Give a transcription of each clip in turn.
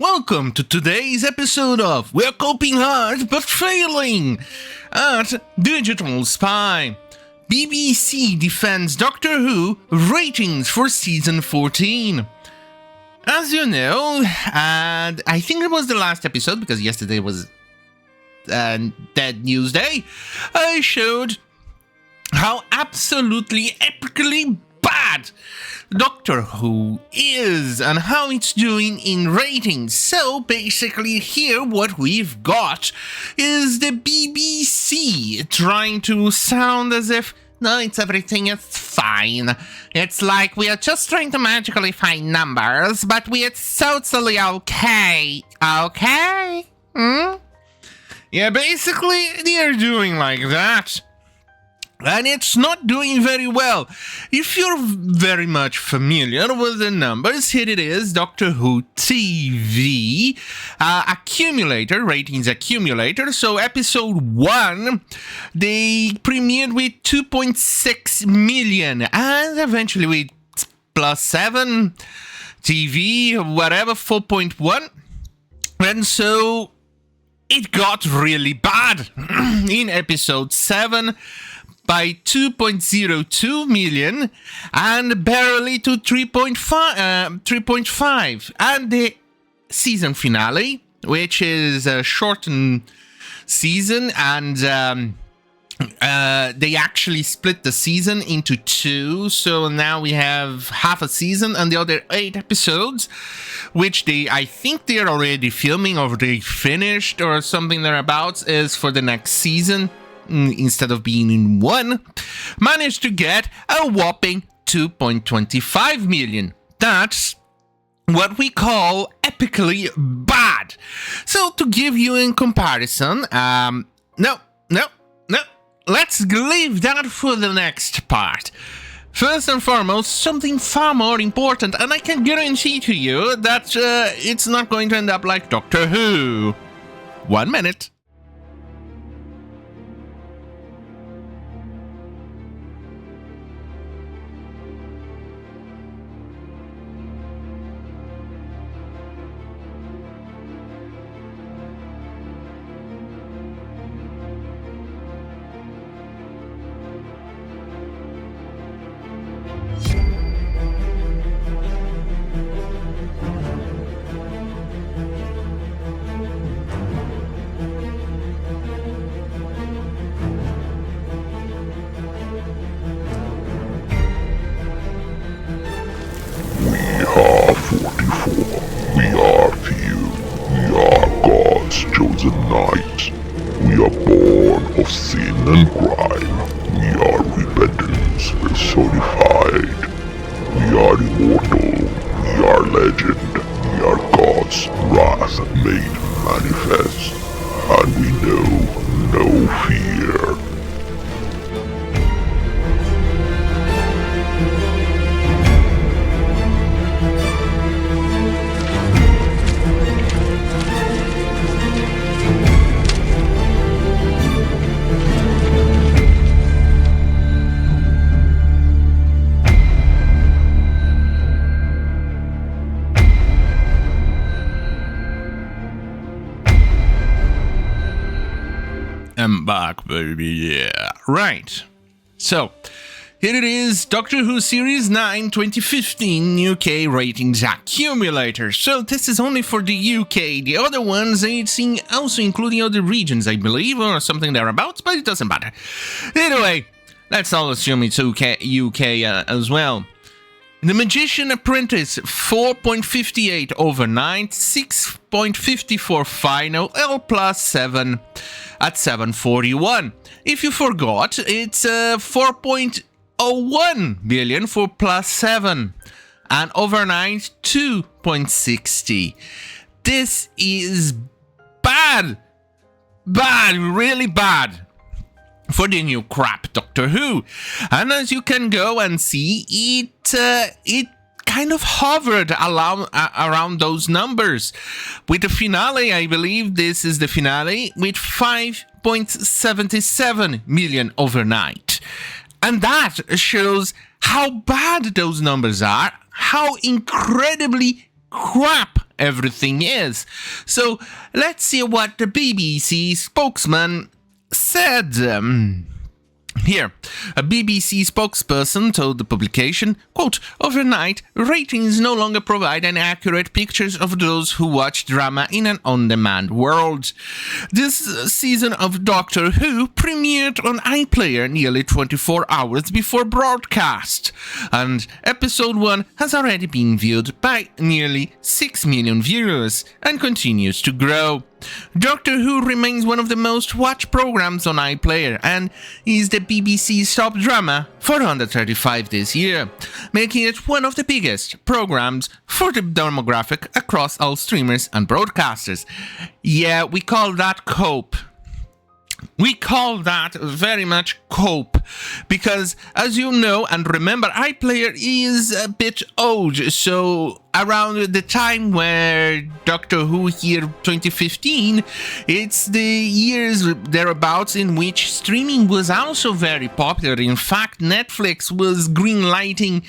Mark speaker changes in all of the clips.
Speaker 1: Welcome to today's episode of We're Coping Hard But Failing at Digital Spy. BBC defends Doctor Who ratings for season 14. As you know, and I think it was the last episode because yesterday was Dead News Day, I showed how absolutely epically bad Doctor Who is and how it's doing in ratings. So basically here what we've got is the BBC trying to sound as if no, it's everything is fine. It's like we are just trying to magically find numbers, but we are totally okay. Okay? Yeah, basically they're doing like that. And it's not doing very well. If you're very much familiar with the numbers, here it is, Doctor Who TV accumulator, ratings accumulator. So episode 1, they premiered with 2.6 million, and eventually with +7, TV, whatever, 4.1. And so it got really bad in episode 7. By 2.02 million and barely to 3.5. And the season finale, which is a shortened season, and they actually split the season into 2. So now we have half a season and the other 8 episodes, which I think they're already filming or they finished or something thereabouts, is for the next season. Instead of being in 1, managed to get a whopping 2.25 million. That's what we call epically bad. So to give you in comparison, no, let's leave that for the next part. First and foremost, something far more important, and I can guarantee to you that it's not going to end up like Doctor Who. 1 minute.
Speaker 2: Chosen knights. We are born of sin and crime. We are repentance personified. We are immortal. We are legend. We are God's wrath made manifest. And we know no fear.
Speaker 1: I'm back, baby, yeah. Right. So, here it is, Doctor Who Series 9 2015 UK ratings accumulator. So, this is only for the UK. The other ones, it's also including other regions, I believe, or something thereabouts, but it doesn't matter. Anyway, let's all assume it's UK as well. The Magician Apprentice, 4.58 overnight, 6.54 final, L plus 7 at 741. If you forgot, it's 4.01 billion for plus 7, and overnight 2.60. This is bad, really bad for the new crap Doctor Who. And as you can go and see, it kind of hovered around those numbers. With the finale, I believe this is the finale, with 5.77 million overnight. And that shows how bad those numbers are, how incredibly crap everything is. So let's see what the BBC spokesman said. Here, a BBC spokesperson told the publication, quote, "Overnight, ratings no longer provide an accurate picture of those who watch drama in an on-demand world. This season of Doctor Who premiered on iPlayer nearly 24 hours before broadcast, and episode 1 has already been viewed by nearly 6 million viewers and continues to grow. Doctor Who remains one of the most watched programs on iPlayer and is the BBC's top drama for under 35 this year, making it one of the biggest programs for the demographic across all streamers and broadcasters." Yeah, we call that cope. We call that very much cope, because as you know and remember, iPlayer is a bit old, so around the time where Doctor Who here 2015, it's the years thereabouts in which streaming was also very popular. In fact, Netflix was greenlighting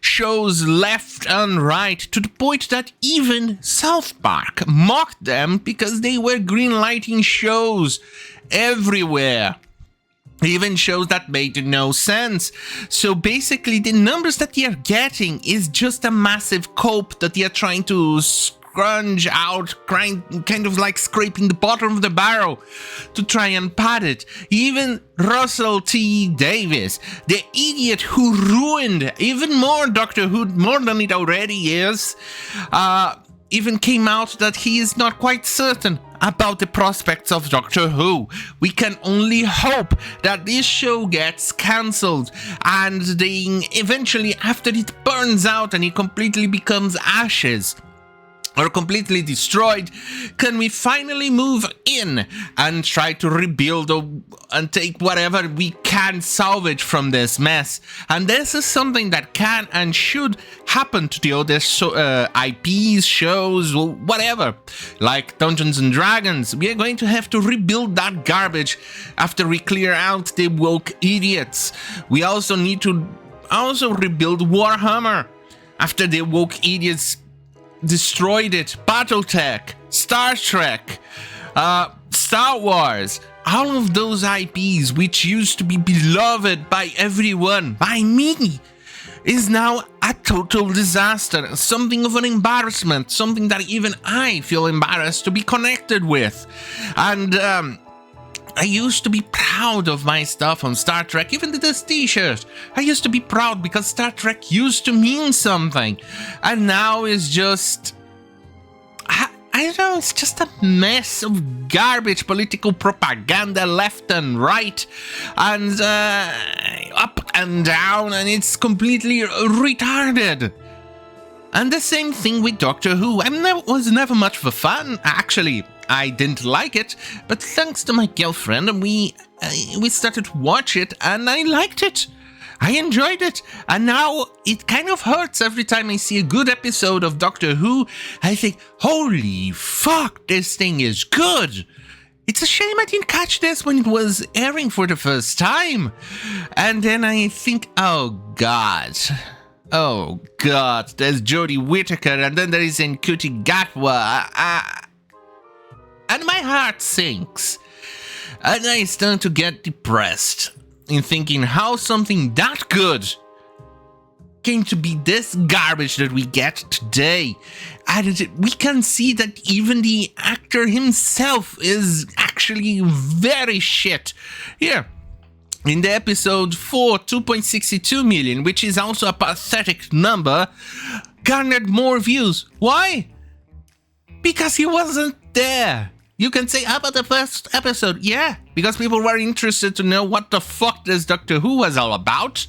Speaker 1: shows left and right, to the point that even South Park mocked them because they were greenlighting shows everywhere. Even shows that made no sense. So basically the numbers that they are getting is just a massive cope that they are trying to scrunch out, kind of like scraping the bottom of the barrel to try and pad it. Even Russell T. Davies, the idiot who ruined even more Doctor Who, more than it already is, even came out that he is not quite certain about the prospects of Doctor Who. We can only hope that this show gets cancelled and they eventually, after it burns out and it completely becomes ashes or completely destroyed, can we finally move in and try to rebuild and take whatever we can salvage from this mess. And this is something that can and should happen to the other IPs, shows, whatever, like Dungeons and Dragons. We are going to have to rebuild that garbage after we clear out the woke idiots. We also need to rebuild Warhammer after the woke idiots destroyed it. Battletech, Star Trek, Star Wars, all of those IPs which used to be beloved by everyone, by me, is now a total disaster, something of an embarrassment, something that even I feel embarrassed to be connected with. And I used to be proud of my stuff on Star Trek, even this t-shirt. I used to be proud because Star Trek used to mean something. And now it's just, I don't know, it's just a mess of garbage, political propaganda left and right, and up and down, and it's completely retarded. And the same thing with Doctor Who. I was never much of a fan, actually. I didn't like it, but thanks to my girlfriend, we started to watch it, and I liked it. I enjoyed it, and now it kind of hurts every time I see a good episode of Doctor Who. I think, holy fuck, this thing is good. It's a shame I didn't catch this when it was airing for the first time. And then I think, oh god, there's Jodie Whittaker, and then there is Nkuti Gatwa. And my heart sinks. And I start to get depressed in thinking how something that good came to be this garbage that we get today. And we can see that even the actor himself is actually very shit. Here, in the episode 4, 2.62 million, which is also a pathetic number, garnered more views. Why? Because he wasn't there. You can say, how about the first episode? Yeah, because people were interested to know what the fuck this Doctor Who was all about.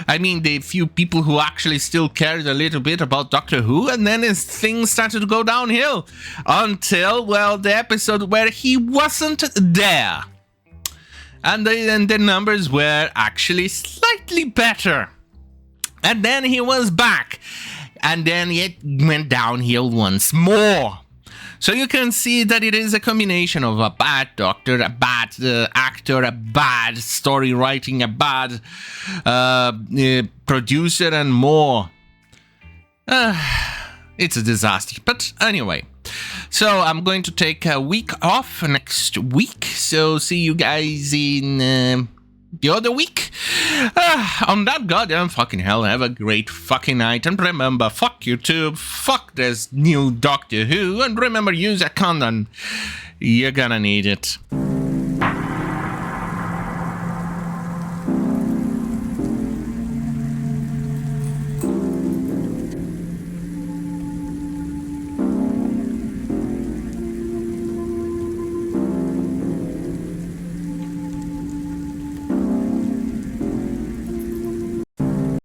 Speaker 1: I mean, the few people who actually still cared a little bit about Doctor Who, and then his things started to go downhill. Until, well, the episode where he wasn't there. And the numbers were actually slightly better. And then he was back. And then it went downhill once more. So you can see that it is a combination of a bad doctor, a bad actor, a bad story writing, a bad producer, and more. It's a disaster. But anyway, so I'm going to take a week off next week. So see you guys in the other week. On that goddamn fucking hell, have a great fucking night. And remember, fuck YouTube, fuck this new Doctor Who, and remember, use a condom. You're gonna need it.